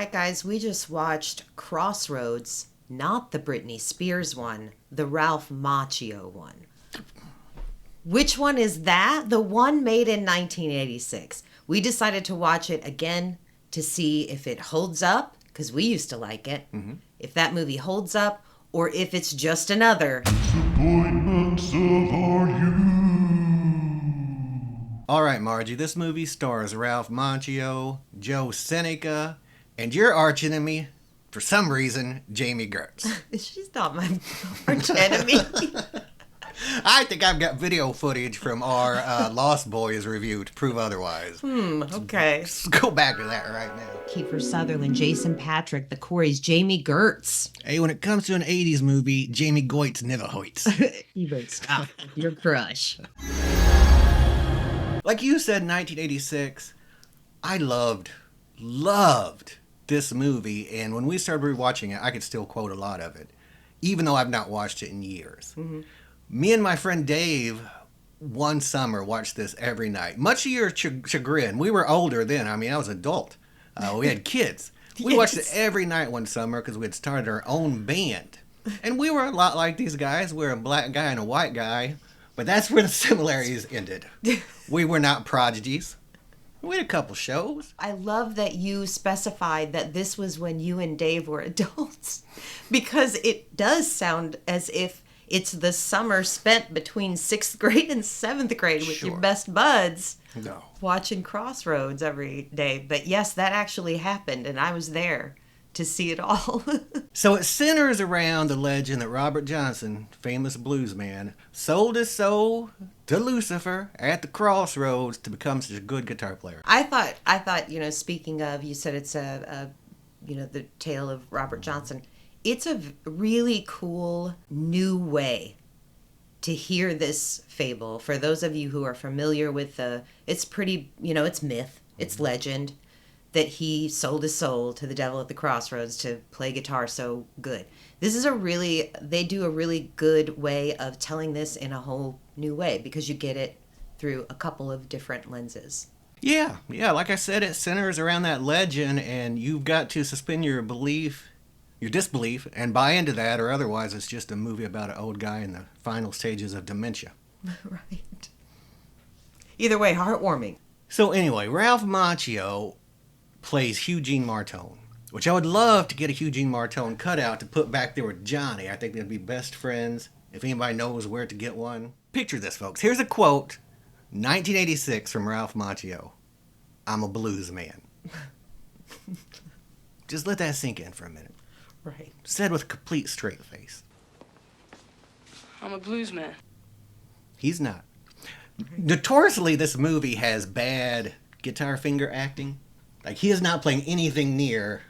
right, guys, we just watched Crossroads, not the Britney Spears one, the Ralph Macchio one. Which one is that? The one made in 1986. We decided to watch it again to see if it holds up, because we used to like it. Mm-hmm. If that movie holds up, or if it's just another disappointments of our youth. All right, Margie, this movie stars Ralph Macchio, Joe Seneca, and your archenemy, for some reason, Jamie Gertz. She's not my archenemy. I think I've got video footage from our Lost Boys review to prove otherwise. Okay. Let's go back to that right now. Kiefer Sutherland, Jason Patrick, the Coreys, Jamie Gertz. Hey, when it comes to an 80s movie, Jamie Goitz never hoits. You better stop your crush. Like you said, 1986, I loved this movie, and when we started rewatching it, I could still quote a lot of it, even though I've not watched it in years. Mm-hmm. Me and my friend Dave, one summer, watched this every night. Much to your chagrin. We were older then. I mean, I was an adult. We had kids. We watched it every night one summer because we had started our own band. And we were a lot like these guys. We were a black guy and a white guy. But that's where the similarities ended. We were not prodigies. We had a couple shows. I love that you specified that this was when you and Dave were adults. Because it does sound as if it's the summer spent between 6th grade and 7th grade with your best buds. No. Watching Crossroads every day. But yes, that actually happened, and I was there to see it all. So it centers around the legend that Robert Johnson, famous bluesman, sold his soul to Lucifer at the Crossroads to become such a good guitar player. I thought, speaking of, you said it's the tale of Robert Johnson. It's a really cool new way to hear this fable. For those of you who are familiar with it's pretty, it's myth, it's legend, that he sold his soul to the devil at the Crossroads to play guitar so good. This is they do a really good way of telling this in a whole new way because you get it through a couple of different lenses. Yeah, like I said, it centers around that legend, and you've got to suspend your disbelief, and buy into that, or otherwise it's just a movie about an old guy in the final stages of dementia. Right. Either way, heartwarming. So anyway, Ralph Macchio plays Eugene Martone, which I would love to get a Eugene Martone cutout to put back there with Johnny. I think they'd be best friends. If anybody knows where to get one. Picture this, folks. Here's a quote, 1986 from Ralph Macchio. I'm a blues man. Just let that sink in for a minute. Right. Said with a complete straight face. I'm a blues man. He's not. Notoriously, this movie has bad guitar finger acting. Like, he is not playing anything near.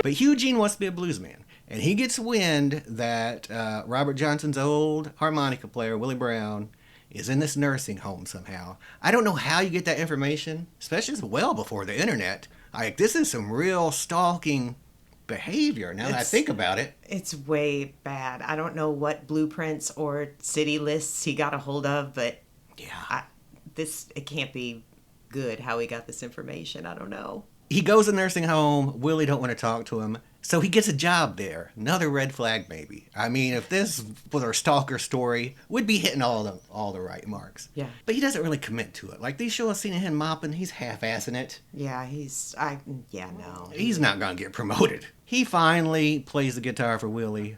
But Eugene wants to be a blues man. And he gets wind that Robert Johnson's old harmonica player, Willie Brown, is in this nursing home somehow. I don't know how you get that information, especially well before the internet. Like, this is some real stalking behavior now that I think about it. It's way bad. I don't know what blueprints or city lists he got a hold of, but yeah, it can't be good how he got this information. I don't know. He goes to the nursing home. Willie don't want to talk to him. So he gets a job there. Another red flag, maybe. I mean, if this was our stalker story, we'd be hitting all the right marks. Yeah. But he doesn't really commit to it. Like, these show us seeing him mopping, he's half-assing it. Yeah, no. He's not going to get promoted. He finally plays the guitar for Willie,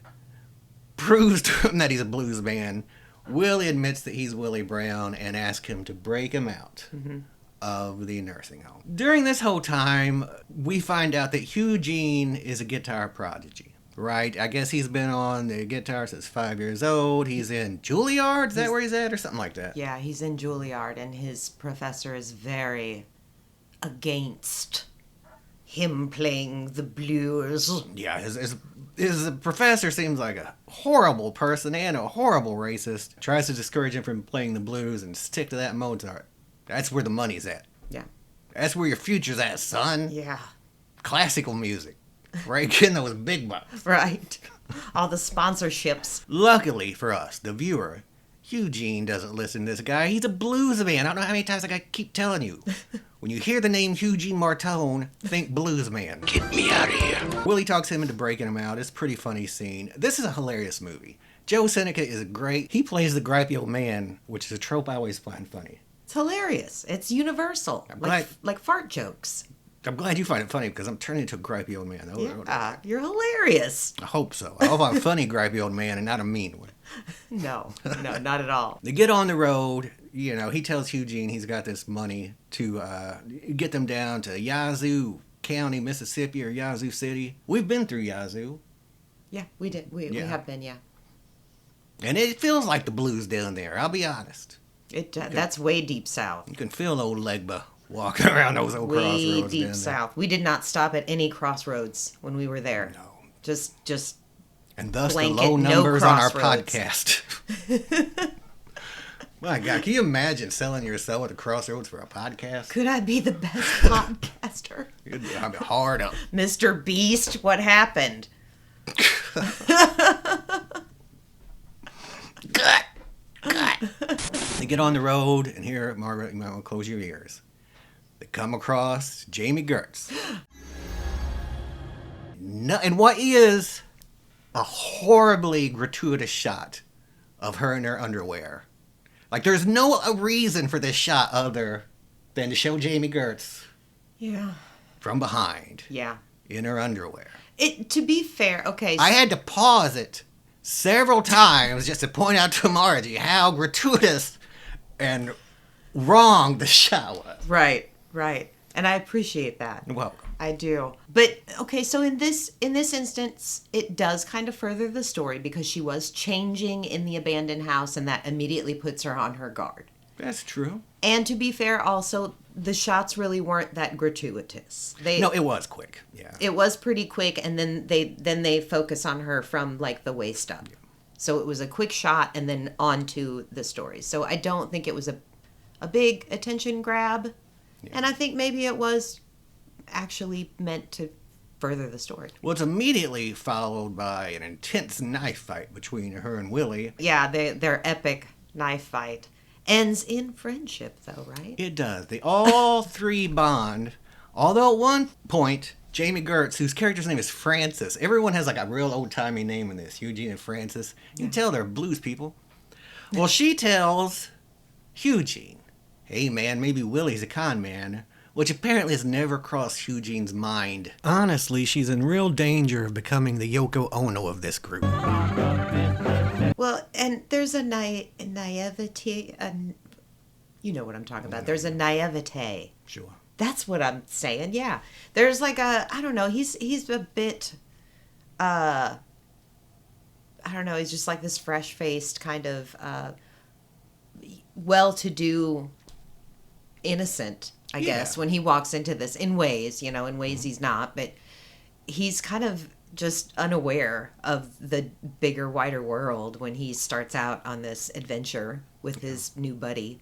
proves to him that he's a blues man. Willie admits that he's Willie Brown and asks him to break him out. Mm-hmm. Of the nursing home. During this whole time, we find out that Eugene is a guitar prodigy, right? I guess he's been on the guitar since 5 years old. He's in Juilliard, is that where he's at, or something like that? Yeah, he's in Juilliard, and his professor is very against him playing the blues. Yeah, his professor seems like a horrible person and a horrible racist. Tries to discourage him from playing the blues and stick to that Mozart. That's where the money's at. Yeah. That's where your future's at, son. Yeah. Classical music. Right? Getting those big bucks. Right. All the sponsorships. Luckily for us, the viewer, Eugene doesn't listen to this guy. He's a blues man. I don't know how many times I gotta keep telling you. When you hear the name Eugene Martone, think blues man. Get me out of here. Willie talks him into breaking him out. It's a pretty funny scene. This is a hilarious movie. Joe Seneca is great. He plays the gripey old man, which is a trope I always find funny. It's hilarious. It's universal. Like fart jokes. I'm glad you find it funny because I'm turning into a gripey old man. Yeah, you're hilarious. I hope so. I hope I'm a funny gripey old man and not a mean one. No, not at all. They get on the road. You know, he tells Eugene he's got this money to get them down to Yazoo County, Mississippi, or Yazoo City. We've been through Yazoo. Yeah, we did. We have been, yeah. And it feels like the blues down there, I'll be honest. That's way deep south. You can feel old Legba walking around those old crossroads. Way deep south. We did not stop at any crossroads when we were there. No. Just and thus blanket, the low numbers on our crossroads. podcast. My God, can you imagine selling yourself at the crossroads for a podcast? Could I be the best podcaster? I'd be hard up. Mr. Beast, what happened? Good. They get on the road, and here, Margaret, you might want to close your ears. They come across Jamie Gertz. No, and what is a horribly gratuitous shot of her in her underwear. Like, there's no reason for this shot other than to show Jamie Gertz from behind in her underwear. To be fair, okay. I had to pause it several times just to point out to Margie how gratuitous and wrong the shot was. Right. And I appreciate that. You're welcome. I do. But okay, so in this instance, it does kind of further the story because she was changing in the abandoned house, and that immediately puts her on her guard. That's true. And to be fair, also, the shots really weren't that gratuitous. No, it was quick. Yeah. It was pretty quick, and then they focus on her from like the waist up. Yeah. So it was a quick shot and then on to the story. So I don't think it was a big attention grab. Yeah. And I think maybe it was actually meant to further the story. Well, it's immediately followed by an intense knife fight between her and Willie. Yeah, their epic knife fight ends in friendship, though, right? It does. They all three bond. Although at one point, Jamie Gertz, whose character's name is Francis, everyone has like a real old-timey name in this, Eugene and Francis. You can tell they're blues people. Well, she tells Eugene, hey man, maybe Willie's a con man, which apparently has never crossed Eugene's mind. Honestly, she's in real danger of becoming the Yoko Ono of this group. Well, and there's a naivety, you know what I'm talking about. There's a naivete. Sure. That's what I'm saying, yeah. There's like I don't know, he's a bit, I don't know, he's just like this fresh-faced kind of well-to-do innocent, I guess, when he walks into this, in ways he's not, but he's kind of just unaware of the bigger, wider world when he starts out on this adventure with his new buddy,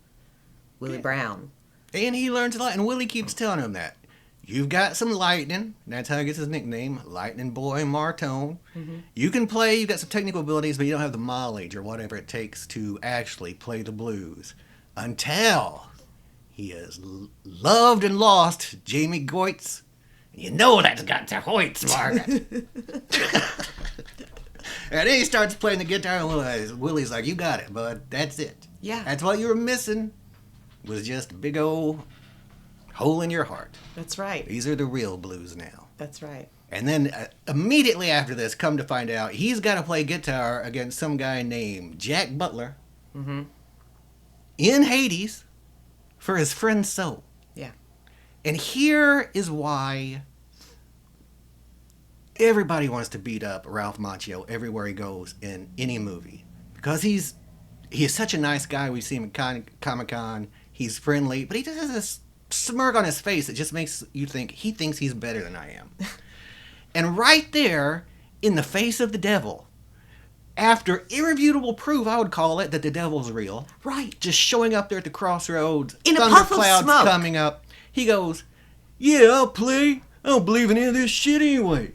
Willie Brown. And he learns a lot, and Willie keeps telling him that. You've got some lightning, that's how he gets his nickname, Lightning Boy Martone. Mm-hmm. You can play, you've got some technical abilities, but you don't have the mileage or whatever it takes to actually play the blues. Until he has loved and lost Jamie Gertz. You know that's got to hoits, Margaret. And then he starts playing the guitar, and Willie's like, you got it, bud. That's it. Yeah. That's what you were missing, was just a big old hole in your heart. That's right. These are the real blues now. That's right. And then immediately after this, come to find out, he's got to play guitar against some guy named Jack Butler in Hades for his friend's soul. Yeah. And here is why everybody wants to beat up Ralph Macchio everywhere he goes in any movie. Because he is such a nice guy. We see him at Comic-Con. He's friendly, but he just has this smirk on his face that just makes you think he thinks he's better than I am. And right there, in the face of the devil, after irrefutable proof, I would call it, that the devil's real. Right. Just showing up there at the crossroads, in a puff of smoke, coming up. He goes, yeah, I'll play. I don't believe in any of this shit anyway.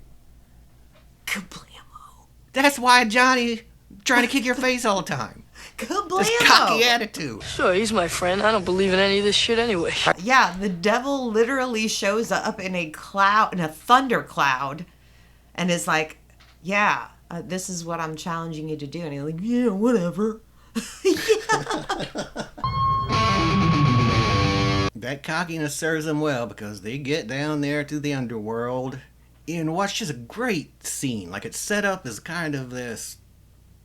Kablamo. That's why Johnny trying to kick your face all the time. Kablamo! This cocky attitude. Sure, he's my friend. I don't believe in any of this shit anyway. Yeah, the devil literally shows up in a cloud, in a thunder cloud, and is like, yeah, this is what I'm challenging you to do. And he's like, yeah, whatever. That cockiness serves them well because they get down there to the underworld in what's just a great scene. Like, it's set up as kind of this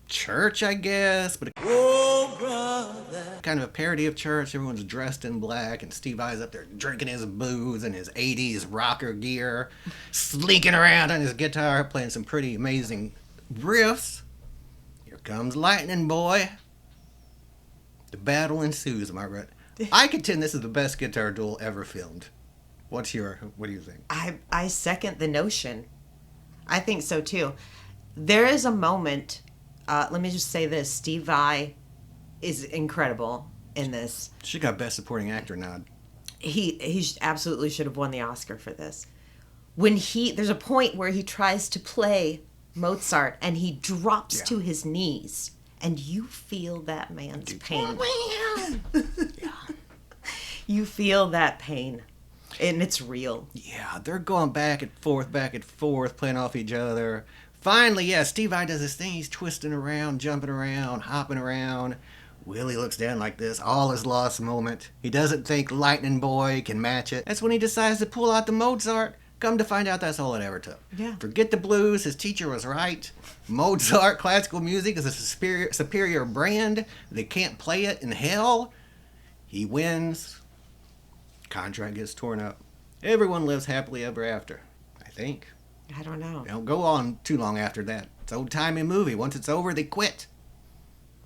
church, I guess, but kind of a parody of church. Everyone's dressed in black, and Steve Vai's up there drinking his booze and his 80s rocker gear, slinking around on his guitar, playing some pretty amazing riffs. Here comes Lightning Boy. The battle ensues, am I right? I contend this is the best guitar duel ever filmed. What do you think? I second the notion. I think so too. There is a moment, let me just say this, Steve Vai is incredible in this. She got Best Supporting Actor nod. He absolutely should have won the Oscar for this. There's a point where he tries to play Mozart and he drops to his knees, and you feel that man's pain. You feel that pain, and it's real. Yeah, they're going back and forth, playing off each other. Finally, Steve Vai does this thing. He's twisting around, jumping around, hopping around. Willie looks down like this, all is lost moment. He doesn't think Lightning Boy can match it. That's when he decides to pull out the Mozart. Come to find out, that's all it ever took. Yeah. Forget the blues. His teacher was right. Mozart classical music is a superior brand. They can't play it in hell. He wins. Contract gets torn up. Everyone lives happily ever after, I think. I don't know. They don't go on too long after that. It's an old-timey movie. Once it's over, they quit.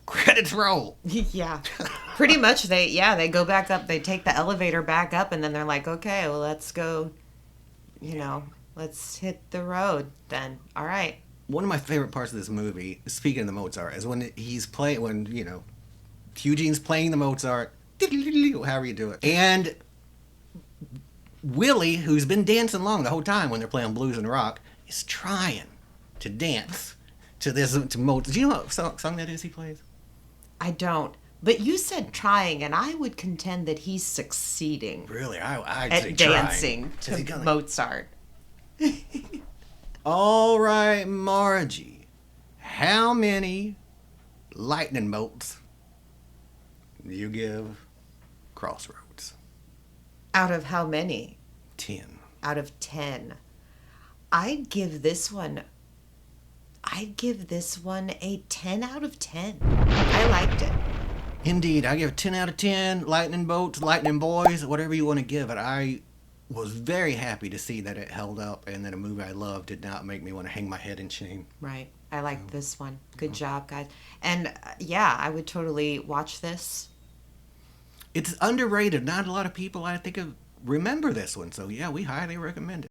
Credits roll. Yeah. Pretty much they go back up. They take the elevator back up, and then they're like, okay, well, let's go, let's hit the road then. All right. One of my favorite parts of this movie, speaking of the Mozart, is when Eugene's playing the Mozart, however you do it. And Willie, who's been dancing along the whole time when they're playing blues and rock, is trying to dance to Mozart. Do you know what song that is he plays? I don't. But you said trying, and I would contend that he's succeeding. Really? I'd say at dancing trying. to Mozart. All right, Margie. How many lightning bolts do you give Crossroads? Out of how many? 10. Out of 10. I'd give this one a 10 out of 10. I liked it. Indeed, I give it 10 out of 10. Lightning bolts, lightning boys, whatever you want to give it. I was very happy to see that it held up and that a movie I loved did not make me want to hang my head in shame. Right. I liked this one. Good job, guys. And I would totally watch this. It's underrated. Not a lot of people, I think, remember this one. So, we highly recommend it.